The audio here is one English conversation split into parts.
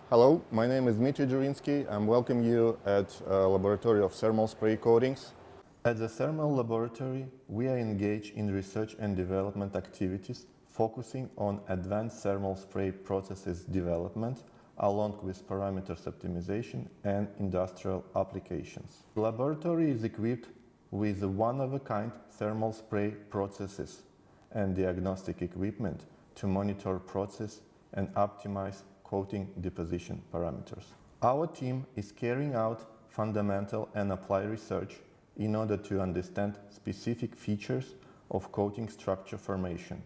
Hello, my name is Dmitry Jurinsky. I'm welcoming you at Laboratory of Thermal Spray Coatings. At the Thermal Laboratory, we are engaged in research and development activities focusing on advanced thermal spray processes development along with parameters optimization and industrial applications. The laboratory is equipped with one-of-a-kind thermal spray processes and diagnostic equipment to monitor process and optimize coating deposition parameters. Our team is carrying out fundamental and applied research in order to understand specific features of coating structure formation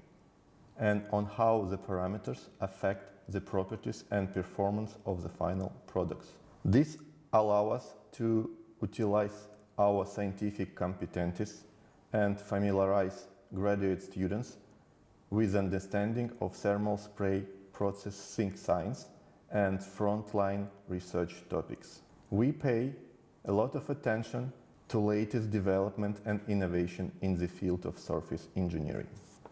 and on how the parameters affect the properties and performance of the final products. This allows us to utilize our scientific competencies and familiarize graduate students with understanding of thermal spray processing science and frontline research topics. We pay a lot of attention to latest development and innovation in the field of surface engineering.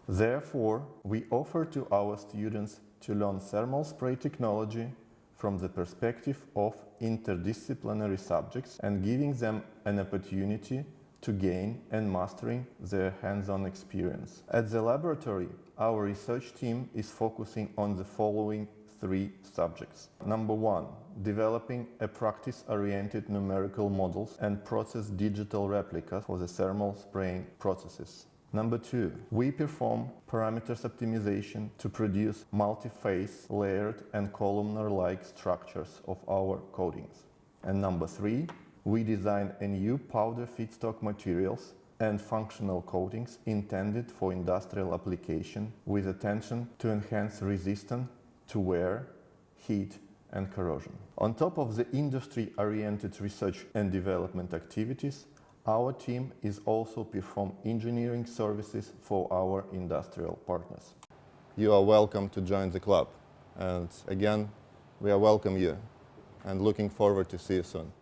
Therefore, we offer to our students to learn thermal spray technology from the perspective of interdisciplinary subjects and giving them an opportunity to gain and mastering their hands-on experience. At the laboratory, our research team is focusing on the following three subjects. Number one, developing a practice-oriented numerical models and process digital replicas for the thermal spraying processes. Number two, we perform parameters optimization to produce multi-phase, layered and columnar-like structures of our coatings. And number three, we design a new powder feedstock materials and functional coatings intended for industrial application with attention to enhance resistance to wear, heat and corrosion. On top of the industry-oriented research and development activities, our team is also perform engineering services for our industrial partners. You are welcome to join the club. And again, we are welcome you and looking forward to see you soon.